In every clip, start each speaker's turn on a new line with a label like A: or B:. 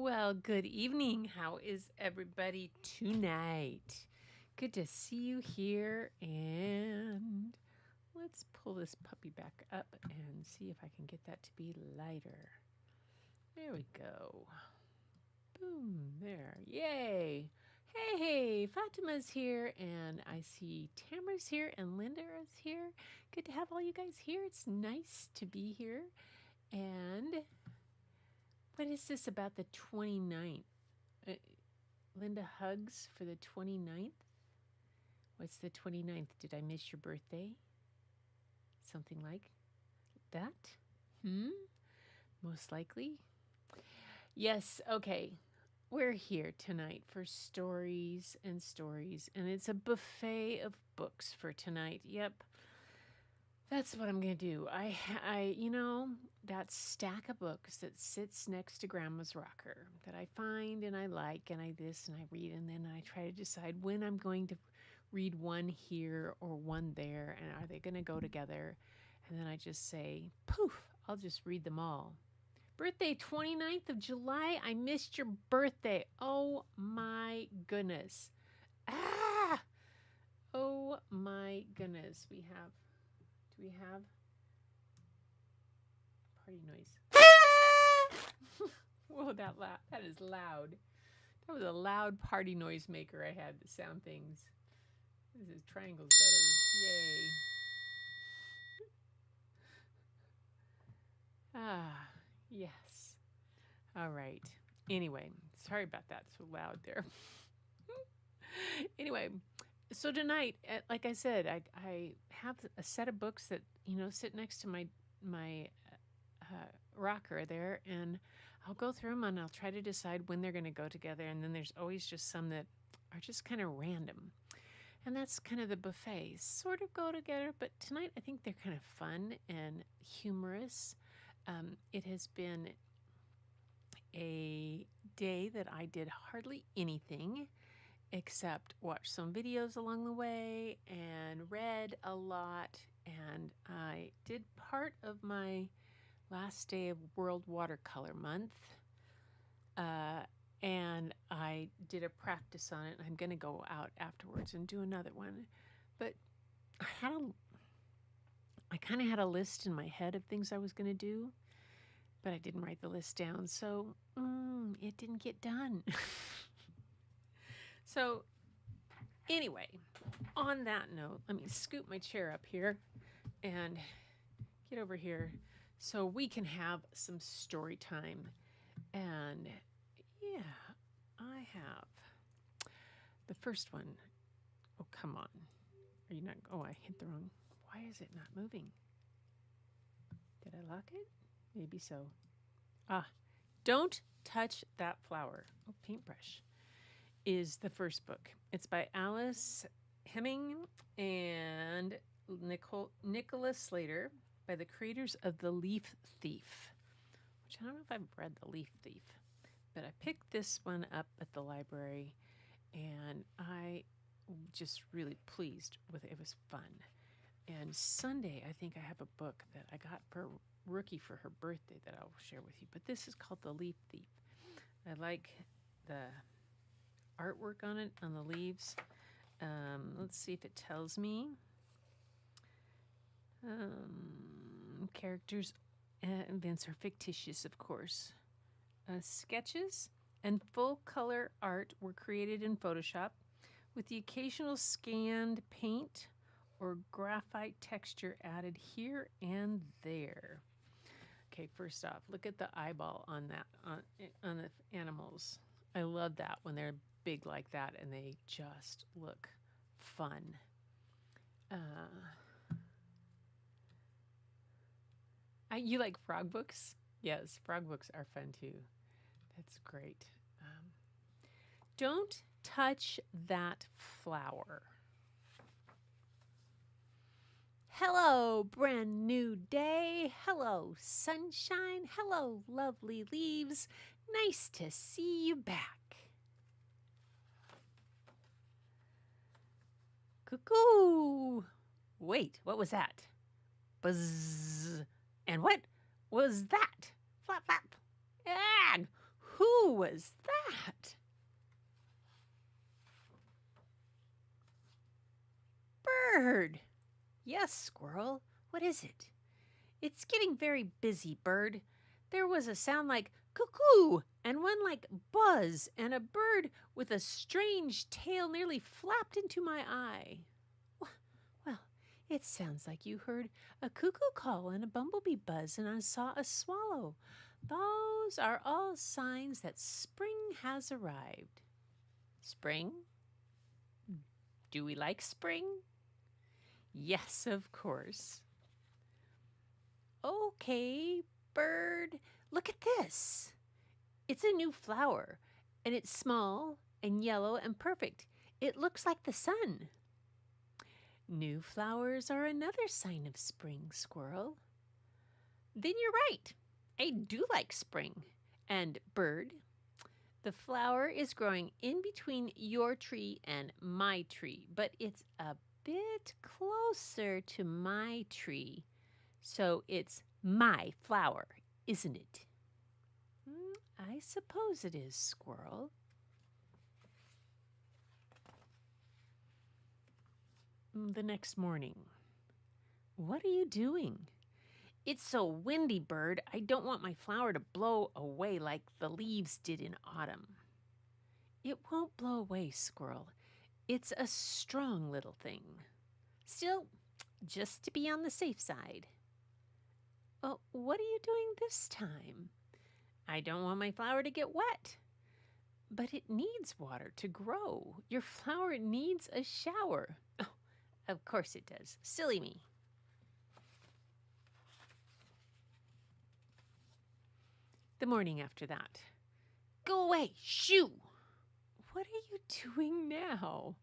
A: Well, good evening. How is everybody tonight? Good to see you here. And let's pull this puppy back up and see if I can get that to be lighter. There we go. Boom, there. Yay. Hey, Fatima's here, and I see Tamara's here, and Linda is here. Good to have all you guys here. It's nice to be here. And what is this about the 29th? Uh, Linda hugs for the 29th? What's the 29th? Did I miss your birthday? Something like that? Most likely. Yes, okay. We're here tonight for stories, and it's a buffet of books for tonight. Yep. That's what I'm going to do. That stack of books that sits next to Grandma's rocker that I find and I like and I read, and then I try to decide when I'm going to read one here or one there, and are they going to go together? And then I just say, poof, I'll just read them all. Birthday, 29th of July. I missed your birthday. Oh my goodness. Ah! Oh my goodness. Do we have party noise? Whoa, that is loud. That was a loud party noise maker I had to sound things. This is triangles better. Yay. Yes. All right. Anyway, sorry about that. So loud there. Anyway, so tonight, like I said, I have a set of books that sit next to my rocker there, and I'll go through them and I'll try to decide when they're going to go together. And then there's always just some that are just kind of random, and that's kind of the buffet. Sort of go together, but tonight I think they're kind of fun and humorous. It has been a day that I did hardly anything except watch some videos along the way and read a lot. And I did part of my last day of World Watercolor Month. And I did a practice on it. I'm going to go out afterwards and do another one. But I kind of had a list in my head of things I was going to do, but I didn't write the list down. So it didn't get done. So anyway, on that note, let me scoop my chair up here and get over here so we can have some story time. And yeah, I have the first one. Oh, come on. Are you not? Oh, I hit the wrong. Why is it not moving? Did I lock it? Maybe so. Don't Touch That Flower. Oh, paintbrush is the first book. It's by Alice Hemming and Nicholas Slater, by the creators of The Leaf Thief, which I don't know if I've read The Leaf Thief, but I picked this one up at the library, and I just really pleased with it. It was fun. And Sunday, I think I have a book that I got for Rookie for her birthday that I'll share with you. But this is called The Leaf Thief. I like the artwork on it, on the leaves. Let's see if it tells me. Characters, events are fictitious, of course. Sketches and full color art were created in Photoshop, with the occasional scanned paint or graphite texture added here and there. Okay, first off, look at the eyeball on that, on the animals. I love that when they're big like that and they just look fun. You like frog books? Yes, frog books are fun too. That's great. Don't Touch That Flower. Hello, brand new day. Hello, sunshine. Hello, lovely leaves. Nice to see you back. Cuckoo. Wait, what was that? Buzz. And what was that? Flap, flap. And Who was that? Bird. Yes, Squirrel. What is it? It's getting very busy, Bird. There was a sound like cuckoo and one like buzz, and a bird with a strange tail nearly flapped into my eye. Well, it sounds like you heard a cuckoo call and a bumblebee buzz, and I saw a swallow. Those are all signs that spring has arrived. Spring? Do we like spring? Yes, of course. Okay, Bird, look at this. It's a new flower, and it's small and yellow and perfect. It looks like the sun. New flowers are another sign of spring, Squirrel. Then you're right. I do like spring. And Bird, the flower is growing in between your tree and my tree, but it's a bit closer to my tree. So it's my flower, isn't it? I suppose it is, Squirrel. The next morning. What are you doing? It's so windy, Bird. I don't want my flower to blow away like the leaves did in autumn. It won't blow away, Squirrel. It's a strong little thing. Still, just to be on the safe side. Oh, what are you doing this time? I don't want my flower to get wet. But it needs water to grow. Your flower needs a shower. Oh, of course it does. Silly me. The morning after that. Go away, shoo! What are you doing now?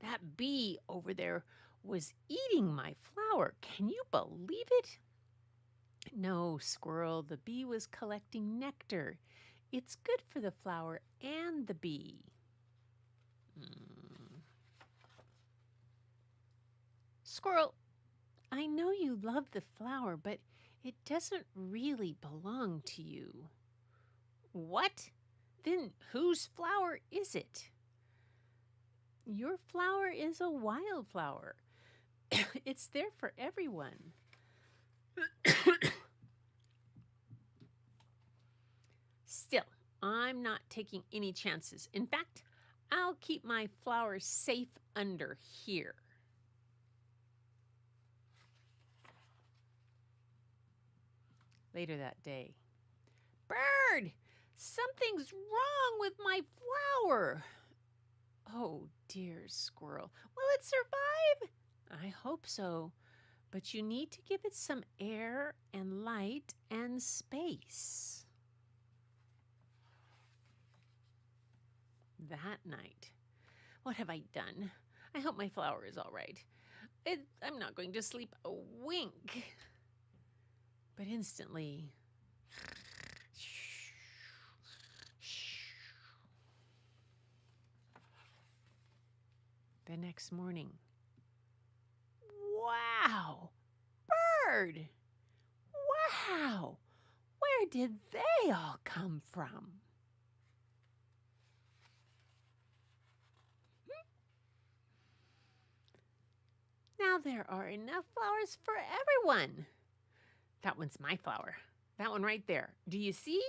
A: That bee over there was eating my flower. Can you believe it? No, Squirrel, the bee was collecting nectar. It's good for the flower and the bee. Squirrel, I know you love the flower, but it doesn't really belong to you. What? Then whose flower is it? Your flower is a wildflower. It's there for everyone. Still, I'm not taking any chances. In fact, I'll keep my flowers safe under here. Later that day. Bird! Something's wrong with my flower. Oh, dear Squirrel. Will it survive? I hope so. But you need to give it some air and light and space. That night. What have I done? I hope my flower is all right. I'm not going to sleep a wink. But instantly, the next morning. Wow! Bird! Wow! Where did they all come from? Now there are enough flowers for everyone. That one's my flower. That one right there. Do you see?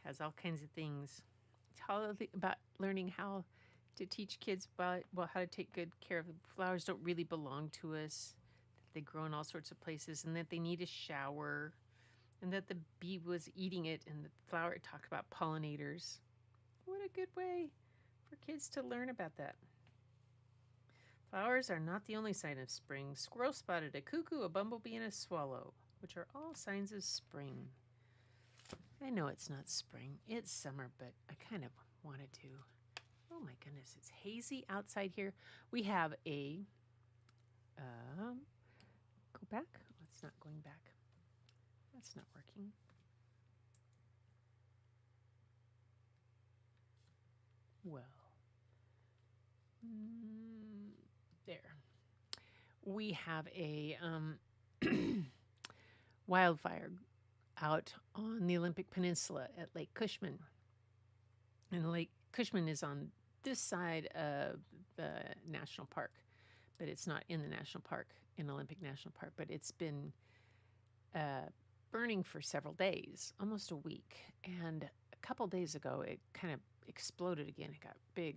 A: Has all kinds of things. It's all about learning how to teach kids about how to take good care of them. Flowers don't really belong to us. They grow in all sorts of places, and that they need a shower, and that the bee was eating it, and the flower talked about pollinators. What a good way for kids to learn about that. Flowers are not the only sign of spring. Squirrel spotted a cuckoo, a bumblebee, and a swallow, which are all signs of spring. I know it's not spring, it's summer, but I kind of wanted to. Oh my goodness, it's hazy outside here. We have a, go back. It's not going back. That's not working. Well, there. We have a wildfire out on the Olympic Peninsula at Lake Cushman. And Lake Cushman is on this side of the national park, but it's not in the national park, in Olympic National Park, but it's been burning for several days, almost a week. And a couple days ago, it kind of exploded again. It got big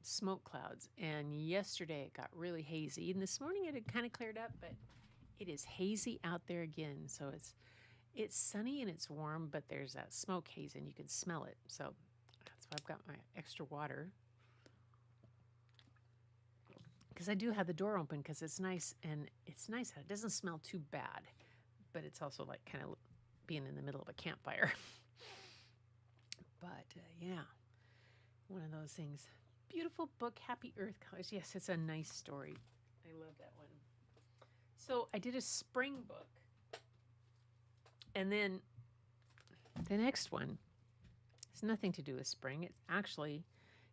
A: smoke clouds. And yesterday, it got really hazy. And this morning, it had kind of cleared up, but it is hazy out there again. So it's sunny and it's warm, but there's that smoke haze and you can smell it. So that's why I've got my extra water. Because I do have the door open because it's nice, and it's nice that it doesn't smell too bad, but it's also like kind of being in the middle of a campfire. But yeah, one of those things. Beautiful book, Happy Earth Colors. Yes, it's a nice story. I love that one. So I did a spring book. And then the next one has nothing to do with spring. It actually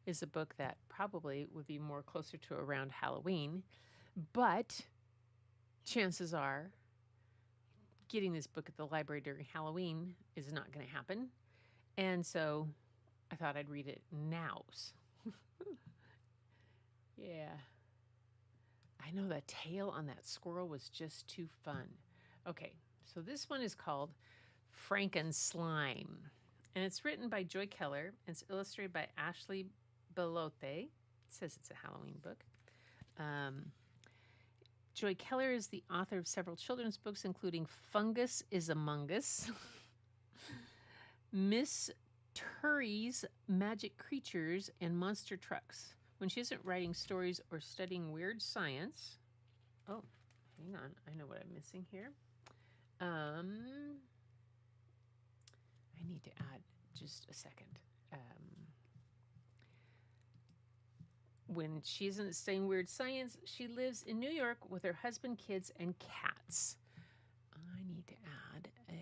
A: is a book that probably would be more closer to around Halloween. But chances are getting this book at the library during Halloween is not going to happen. And so I thought I'd read it now. Yeah. I know the tail on that squirrel was just too fun. Okay, so this one is called Frankenslime. And it's written by Joy Keller. And it's illustrated by Ashley Belote. It says it's a Halloween book. Joy Keller is the author of several children's books, including Fungus is Among Us, Miss Turry's Magic Creatures, and Monster Trucks. When she isn't writing stories or studying weird science... Oh, hang on. I know what I'm missing here. I need to add just a second. When she isn't studying weird science, she lives in New York with her husband, kids, and cats. I need to add a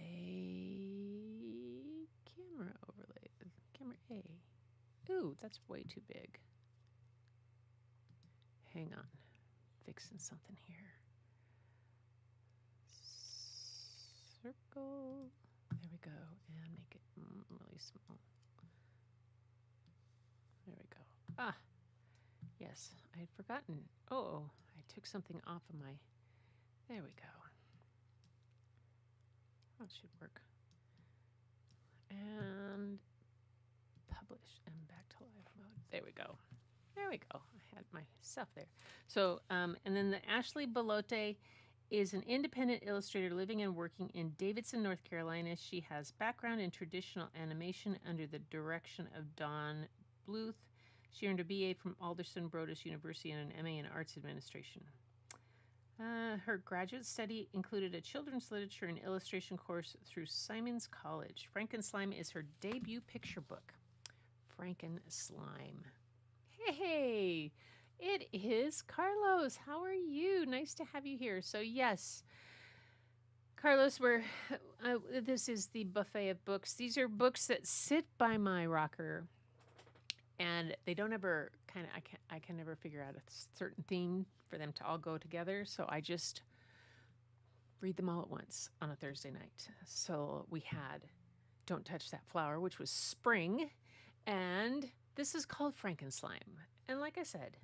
A: camera overlay. Camera A. Ooh, that's way too big. Hang on. Fixing something here. Circle. There we go. And make it really small. There we go. Ah, yes. I had forgotten. Oh, I took something off of my... There we go. That should work. And publish and back to live mode. There we go. There we go. I had my stuff there. So, and then the Ashley Belote is an independent illustrator living and working in Davidson, North Carolina. She has background in traditional animation under the direction of Don Bluth. She earned a BA from Alderson Broaddus University and an MA in Arts Administration. Her graduate study included a children's literature and illustration course through Simon's College. Frankenslime is her debut picture book. Frankenslime. Hey, it is Carlos. How are you? Nice to have you here. So yes, Carlos, this is the buffet of books. These are books that sit by my rocker, and they don't ever I can never figure out a certain theme for them to all go together. So I just read them all at once on a Thursday night. So we had Don't Touch That Flower, which was spring, and this is called Frankenslime. And like I said,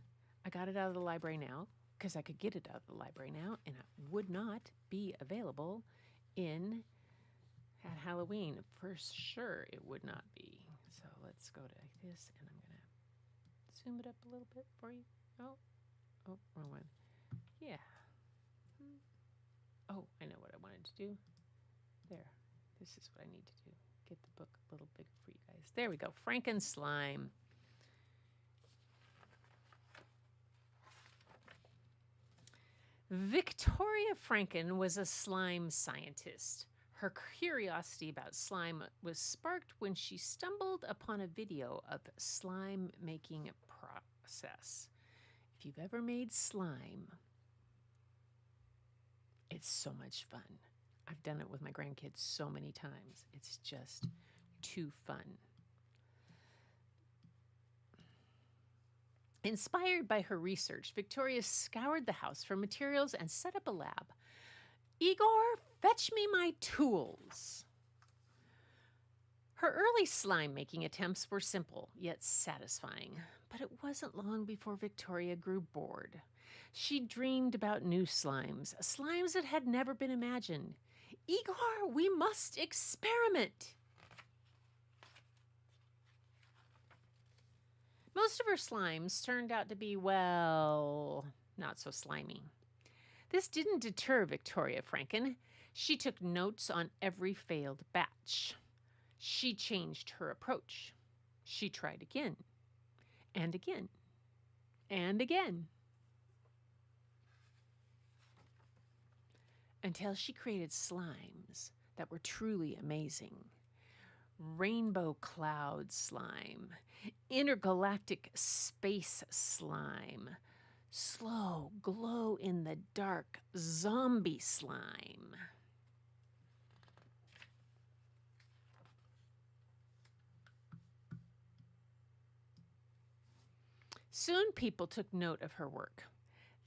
A: I got it out of the library now because I could get it out of the library now, and it would not be available at Halloween. For sure it would not be. So let's go to this, and I'm going to zoom it up a little bit for you. Oh, wrong one. Yeah. Oh, I know what I wanted to do. There. This is what I need to do. Get the book a little bigger for you guys. There we go. Frankenslime. Victoria Franken was a slime scientist. Her curiosity about slime was sparked when she stumbled upon a video of the slime making process. If you've ever made slime, it's so much fun. I've done it with my grandkids so many times. It's just too fun. Inspired by her research, Victoria scoured the house for materials and set up a lab. Igor, fetch me my tools. Her early slime-making attempts were simple, yet satisfying. But it wasn't long before Victoria grew bored. She dreamed about new slimes that had never been imagined. Igor, we must experiment. Most of her slimes turned out to be, well, not so slimy. This didn't deter Victoria Franken. She took notes on every failed batch. She changed her approach. She tried again, and again, and again, until she created slimes that were truly amazing. Rainbow cloud slime, intergalactic space slime, slow glow in the dark zombie slime. Soon people took note of her work.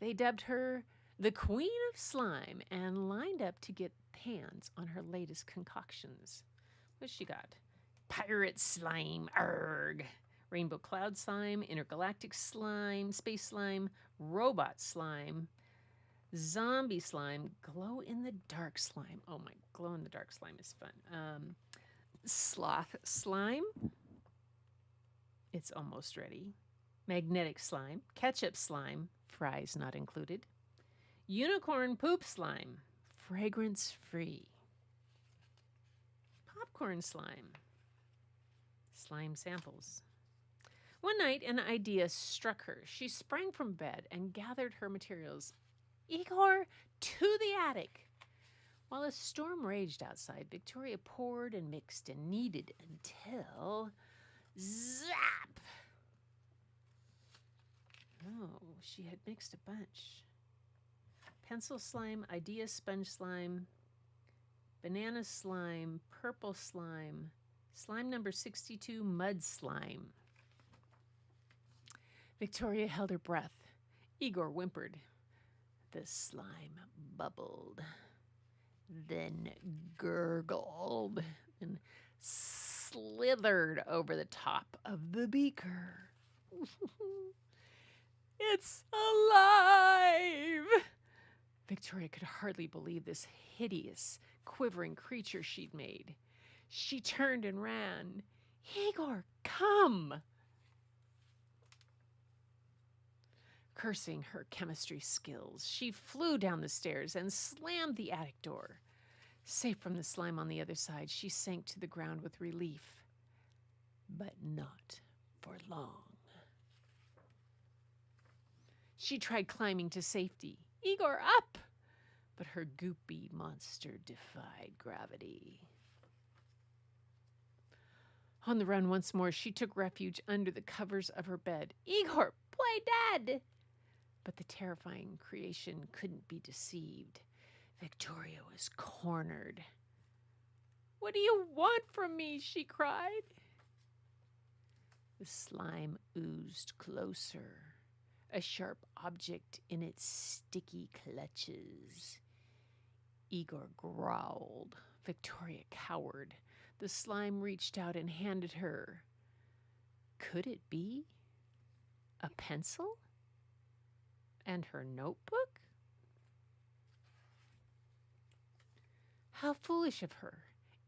A: They dubbed her the Queen of Slime and lined up to get hands on her latest concoctions. What's she got? Pirate slime, arg. Rainbow cloud slime, intergalactic slime, space slime, robot slime, zombie slime, glow in the dark slime. Oh my, glow in the dark slime is fun. Sloth slime. It's almost ready. Magnetic slime, ketchup slime, fries not included. Unicorn poop slime, fragrance free. Popcorn slime, slime samples. One night, an idea struck her. She sprang from bed and gathered her materials. Igor, to the attic. While a storm raged outside, Victoria poured and mixed and kneaded until zap! Oh, she had mixed a bunch. Pencil slime, idea sponge slime, banana slime, purple slime, slime number 62, mud slime. Victoria held her breath. Igor whimpered. The slime bubbled, then gurgled, and slithered over the top of the beaker. It's alive! Victoria could hardly believe this hideous, quivering creature she'd made. She turned and ran. Igor, come! Cursing her chemistry skills, she flew down the stairs and slammed the attic door. Safe from the slime on the other side, she sank to the ground with relief. But not for long. She tried climbing to safety. Igor, up! But her goopy monster defied gravity. On the run once more, she took refuge under the covers of her bed. Igor, play dead! But the terrifying creation couldn't be deceived. Victoria was cornered. What do you want from me? She cried. The slime oozed closer, a sharp object in its sticky clutches. Igor growled. Victoria cowered. The slime reached out and handed her. Could it be a pencil? And her notebook? How foolish of her.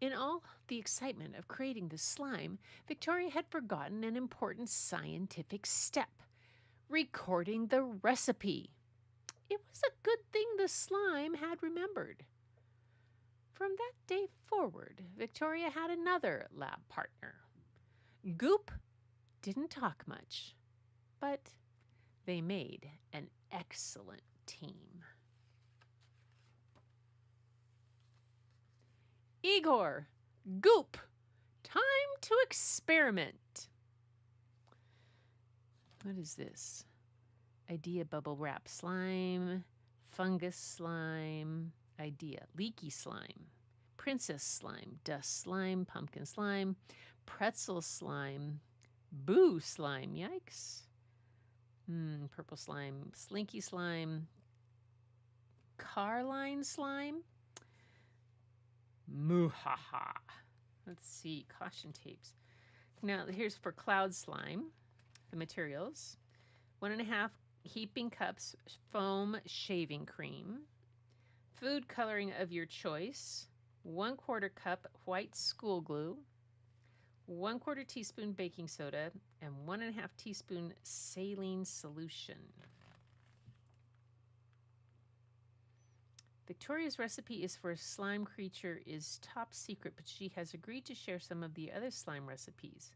A: In all the excitement of creating the slime, Victoria had forgotten an important scientific step. Recording the recipe. It was a good thing the slime had remembered. From that day forward, Victoria had another lab partner. Goop didn't talk much, but they made an excellent team. Igor, Goop, time to experiment. What is this? Idea bubble wrap slime, fungus slime, idea leaky slime, princess slime, dust slime, pumpkin slime, pretzel slime, boo slime, yikes. Purple slime, slinky slime, Carline slime, Muhaha. Let's see, caution tapes. Now, here's for cloud slime, the materials. 1.5 heaping cups foam shaving cream. Food coloring of your choice. 1/4 cup white school glue. 1/4 teaspoon baking soda. And 1.5 teaspoon saline solution. Victoria's recipe is for a slime creature is top secret, but she has agreed to share some of the other slime recipes.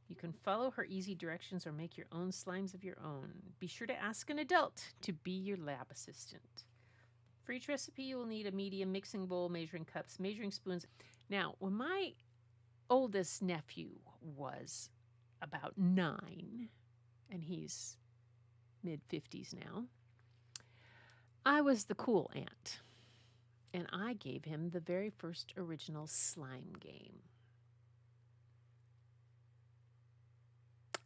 A: You can follow her easy directions or make your own slimes of your own. Be sure to ask an adult to be your lab assistant. For each recipe, you will need a medium mixing bowl, measuring cups, measuring spoons. Now, when my oldest nephew was about 9, and he's mid-50s now, I was the cool aunt, and I gave him the very first original slime game.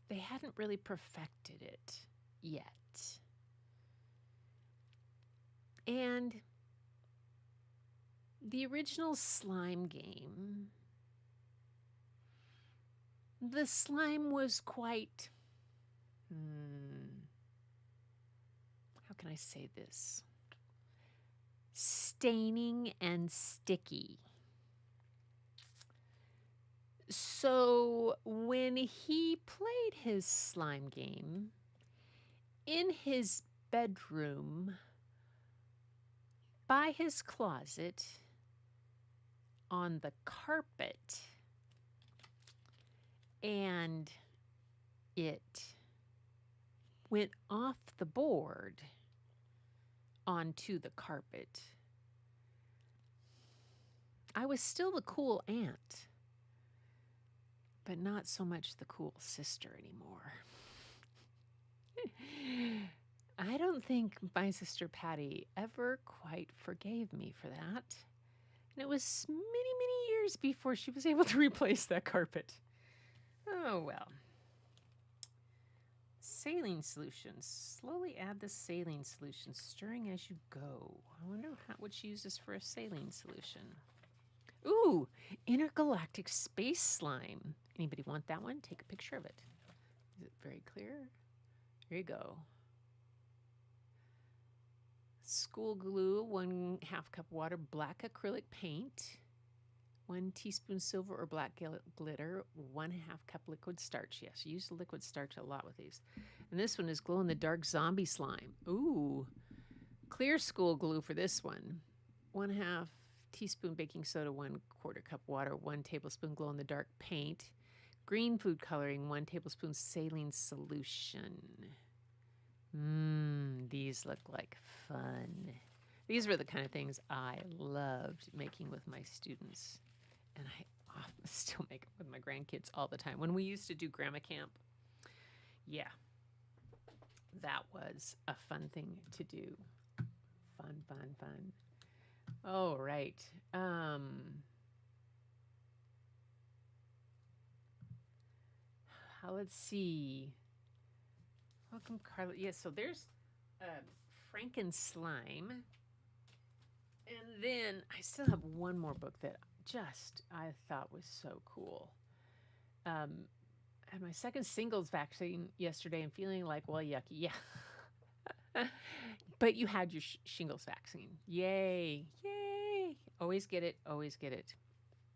A: They hadn't really perfected it yet. And the original slime game, the slime was quite, how can I say this? Staining and sticky. So when he played his slime game in his bedroom by his closet on the carpet, and it went off the board onto the carpet, I was still the cool aunt, but not so much the cool sister anymore. I don't think my sister Patty ever quite forgave me for that. And it was many, many years before she was able to replace that carpet. Oh, well. Saline solution. Slowly add the saline solution, stirring as you go. I wonder what she uses for a saline solution. Ooh, intergalactic space slime. Anybody want that one? Take a picture of it. Is it very clear? There you go. School glue, 1/2 cup water, black acrylic paint, 1 teaspoon silver or black glitter, 1/2 cup liquid starch. Yes, you use the liquid starch a lot with these. And this one is glow-in-the-dark zombie slime. Ooh, clear school glue for this one. 1/2 teaspoon baking soda, 1/4 cup water, 1 tablespoon glow-in-the-dark paint, green food coloring, 1 tablespoon saline solution. These look like fun. These were the kind of things I loved making with my students. And I often still make them with my grandkids all the time. When we used to do grandma camp, yeah, that was a fun thing to do. Fun, fun, fun. Oh, right. Let's see. Welcome, Carla. Yes, so there's Franken slime. And then I still have one more book that I thought was so cool. I had my second singles vaccine yesterday and feeling like, well, yucky. Yeah. But you had your shingles vaccine. Yay. Yay. Always get it. Always get it.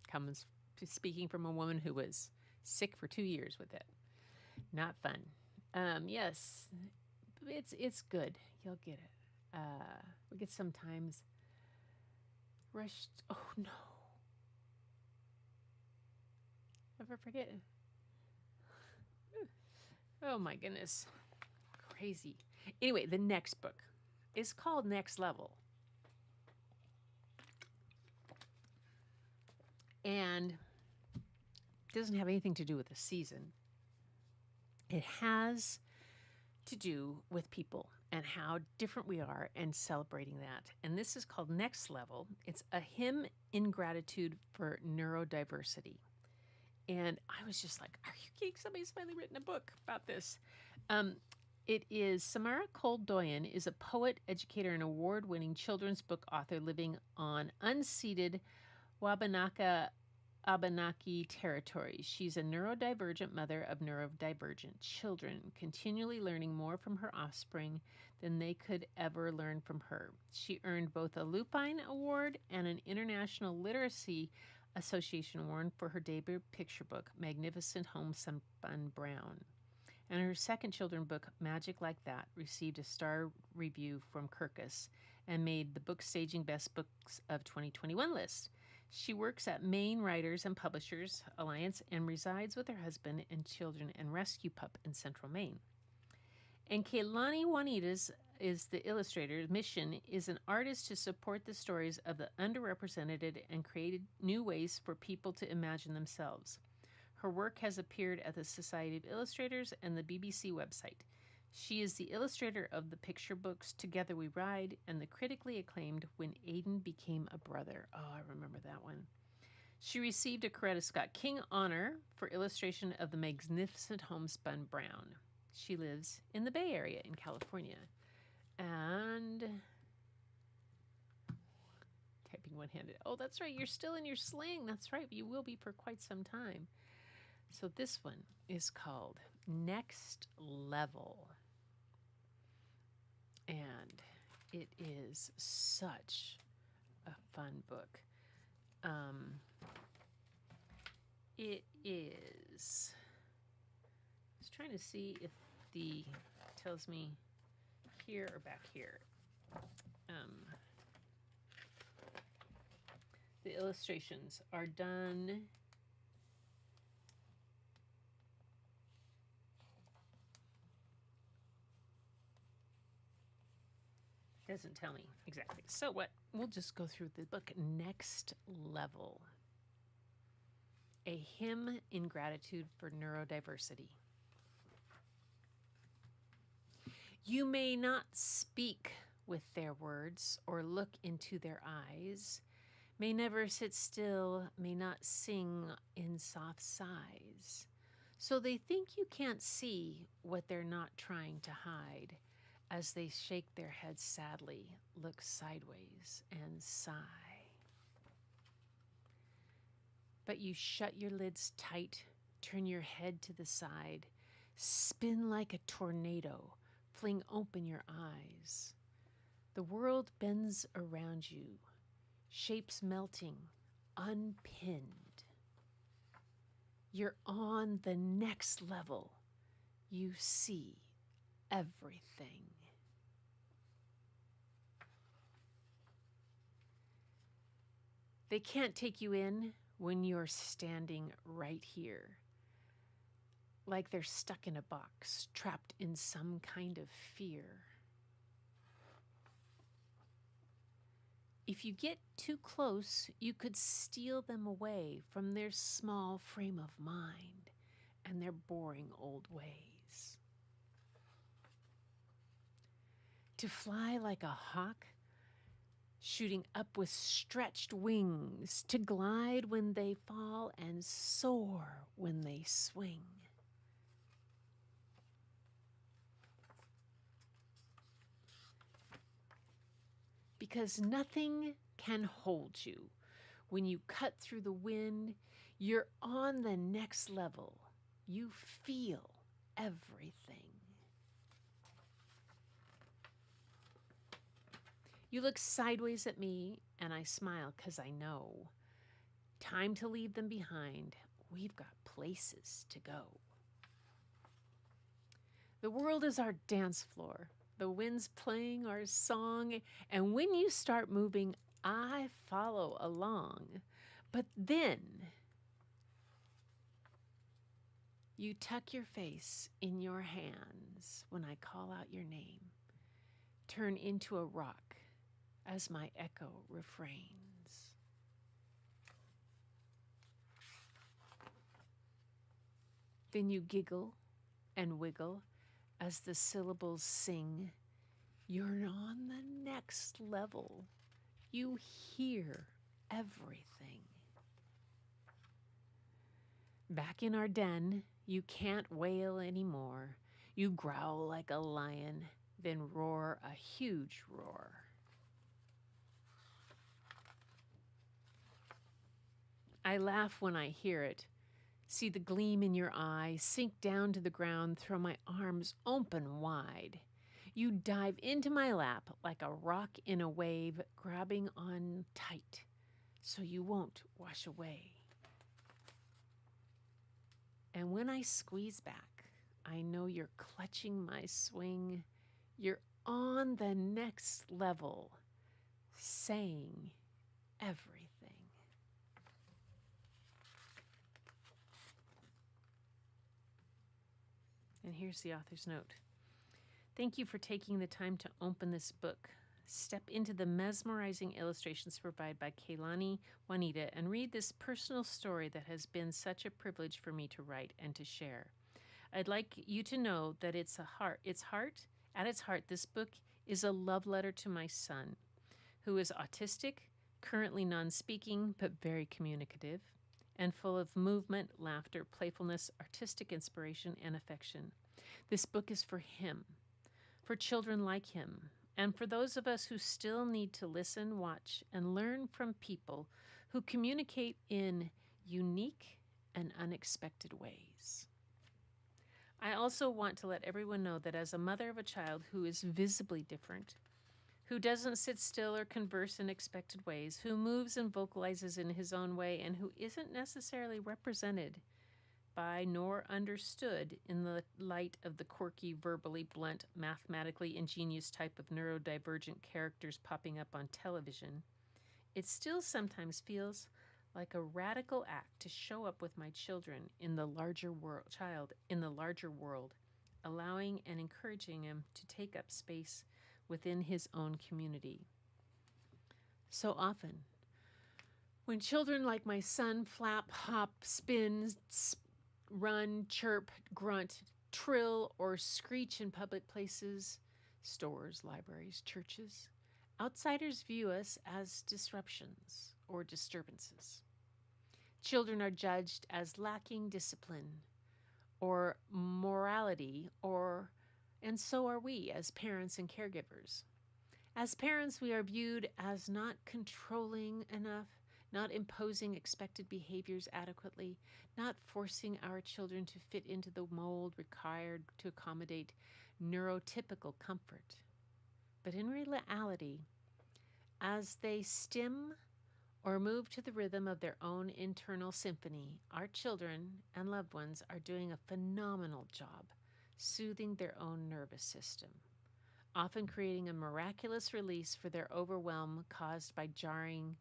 A: Comes speaking from a woman who was sick for 2 years with it. Not fun. Yes, it's good. You'll get it. We get sometimes rushed. Oh no! Ever forget? Oh my goodness, crazy. Anyway, the next book is called Next Level, and it doesn't have anything to do with the season. It has to do with people and how different we are and celebrating that. And this is called Next Level. It's a hymn in gratitude for neurodiversity. And I was just like, are you kidding? Somebody's finally written a book about this. It is Samara Cole-Doyen is a poet, educator, and award-winning children's book author living on unceded Wabanaka Abenaki territory. She's a neurodivergent mother of neurodivergent children, continually learning more from her offspring than they could ever learn from her. She earned both a Lupine Award and an International Literacy Association Award for her debut picture book, Magnificent Homespun Brown. And her second children's book, Magic Like That, received a star review from Kirkus and made the Book Staging Best Books of 2021 list. She works at Maine Writers and Publishers Alliance and resides with her husband and children and rescue pup in central Maine. And Keilani Juanitas is the illustrator. Mission is an artist to support the stories of the underrepresented and created new ways for people to imagine themselves. Her work has appeared at the Society of Illustrators and the BBC website. She is the illustrator of the picture books Together We Ride and the critically acclaimed When Aiden Became a Brother. Oh, I remember that one. She received a Coretta Scott King honor for illustration of the Magnificent Homespun Brown. She lives in the Bay Area in California. And typing one-handed. Oh, that's right. You're still in your sling. That's right. You will be for quite some time. So this one is called Next Level. And it is such a fun book. It is, I was trying to see if the tells me here or back here. The illustrations are done doesn't tell me exactly. So what? We'll just go through the book. Next Level. A hymn in gratitude for neurodiversity. You may not speak with their words or look into their eyes, may never sit still, may not sing in soft sighs. So they think you can't see what they're not trying to hide, as they shake their heads sadly, look sideways, and sigh. But you shut your lids tight, turn your head to the side, spin like a tornado, fling open your eyes. The world bends around you, shapes melting, unpinned. You're on the next level. You see everything. They can't take you in when you're standing right here, like they're stuck in a box, trapped in some kind of fear. If you get too close, you could steal them away from their small frame of mind and their boring old ways. To fly like a hawk, shooting up with stretched wings, to glide when they fall and soar when they swing. Because nothing can hold you. When you cut through the wind, you're on the next level. You feel everything. You look sideways at me, and I smile because I know. Time to leave them behind. We've got places to go. The world is our dance floor. The wind's playing our song, and when you start moving, I follow along. But then you tuck your face in your hands when I call out your name, turn into a rock as my echo refrains. Then you giggle and wiggle as the syllables sing. You're on the next level. You hear everything. Back in our den, you can't wail anymore. You growl like a lion, then roar a huge roar. I laugh when I hear it, see the gleam in your eye, sink down to the ground, throw my arms open wide. You dive into my lap like a rock in a wave, grabbing on tight so you won't wash away. And when I squeeze back, I know you're clutching my swing. You're on the next level, saying everything. And here's the author's note. Thank you for taking the time to open this book. Step into the mesmerizing illustrations provided by Kaylani, Juanita, and read this personal story that has been such a privilege for me to write and to share. I'd like you to know that at its heart, this book is a love letter to my son, who is autistic, currently non-speaking, but very communicative, and full of movement, laughter, playfulness, artistic inspiration, and affection. This book is for him, for children like him, and for those of us who still need to listen, watch, and learn from people who communicate in unique and unexpected ways. I also want to let everyone know that as a mother of a child who is visibly different, who doesn't sit still or converse in expected ways, who moves and vocalizes in his own way, and who isn't necessarily represented by nor understood in the light of the quirky, verbally blunt, mathematically ingenious type of neurodivergent characters popping up on television, it still sometimes feels like a radical act to show up with my children in the larger world, allowing and encouraging him to take up space within his own community. So often, when children like my son flap, hop, spin, run, chirp, grunt, trill, or screech in public places, stores, libraries, churches, outsiders view us as disruptions or disturbances. Children are judged as lacking discipline or morality, and so are we as parents and caregivers. As parents, we are viewed as not controlling enough, not imposing expected behaviors adequately, not forcing our children to fit into the mold required to accommodate neurotypical comfort. But in reality, as they stim or move to the rhythm of their own internal symphony, our children and loved ones are doing a phenomenal job soothing their own nervous system, often creating a miraculous release for their overwhelm caused by jarring,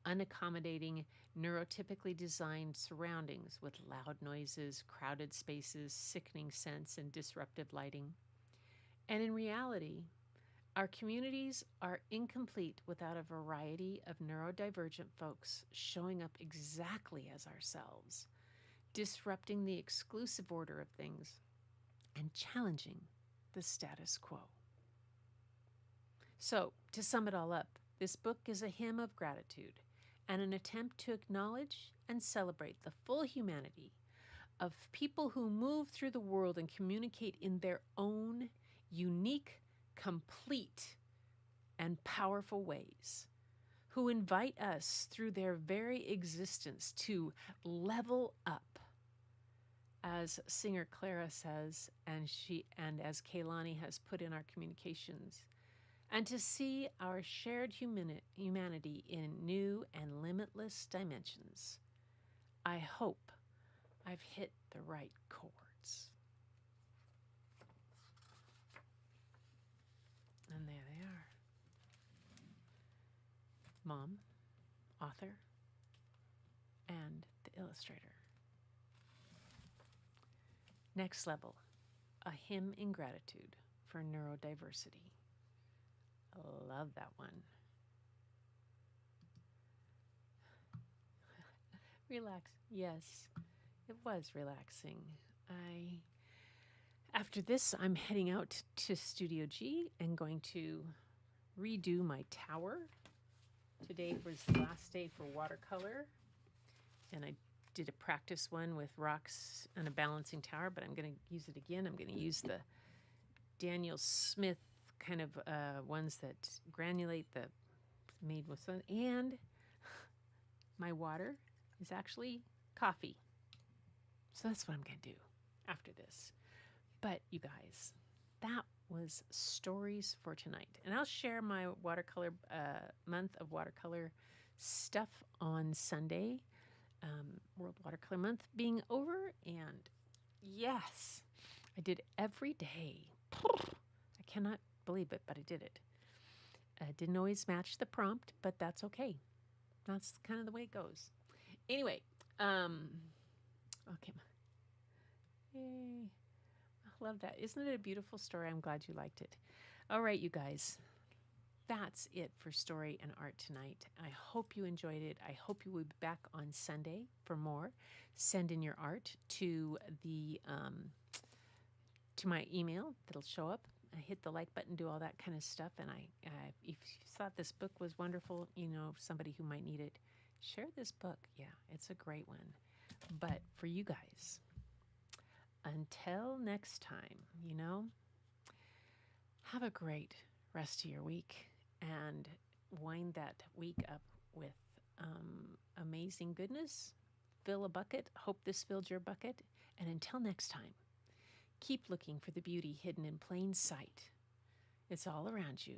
A: unaccommodating, neurotypically designed surroundings with loud noises, crowded spaces, sickening scents, and disruptive lighting. And in reality, our communities are incomplete without a variety of neurodivergent folks showing up exactly as ourselves, disrupting the exclusive order of things and challenging the status quo. So, to sum it all up, this book is a hymn of gratitude and an attempt to acknowledge and celebrate the full humanity of people who move through the world and communicate in their own unique, complete, and powerful ways, who invite us through their very existence to level up, as singer Clara says, and as Kaylani has put in our communications, and to see our shared humanity in new and limitless dimensions. I hope I've hit the right chords. And there they are. Mom, author, and the illustrator. Next level, a hymn in gratitude for neurodiversity. I love that one. Relax. Yes, it was relaxing. After this, I'm heading out to Studio G and going to redo my tower. Today was the last day for watercolor, and I did a practice one with rocks and a balancing tower, but I'm going to use it again. I'm going to use the Daniel Smith kind of ones that granulate the made with sun. And my water is actually coffee. So that's what I'm going to do after this. But you guys, that was stories for tonight. And I'll share my watercolor month of watercolor stuff on Sunday. World Watercolor Month being over. And yes, I did every day. I cannot believe it, but I did it. I didn't always match the prompt, but that's okay. That's kind of the way it goes. Anyway, okay. Yay. I love that. Isn't it a beautiful story? I'm glad you liked it. All right, you guys. That's it for story and art tonight. I hope you enjoyed it. I hope you will be back on Sunday for more. Send in your art to the to my email that'll show up. Hit the like button, do all that kind of stuff. And if you thought this book was wonderful, somebody who might need it, share this book. Yeah, it's a great one. But for you guys, until next time, have a great rest of your week and wind that week up with amazing goodness. Fill a bucket. Hope this filled your bucket. And until next time, keep looking for the beauty hidden in plain sight. It's all around you.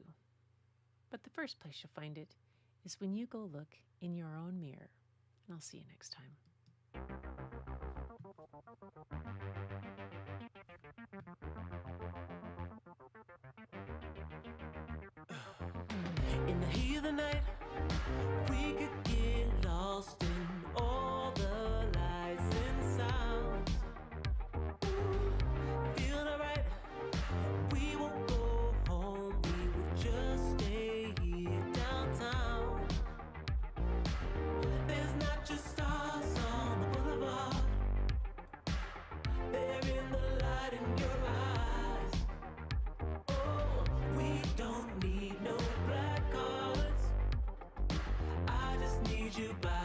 A: But the first place you'll find it is when you go look in your own mirror. And I'll see you next time.
B: In the heat of the night, we could get lost in all the lights and sounds. Feel alright, we won't go home, we will just stay here downtown. There's not just stars on the boulevard, they're in the light in your eyes. Oh, we don't need no black cards, I just need you by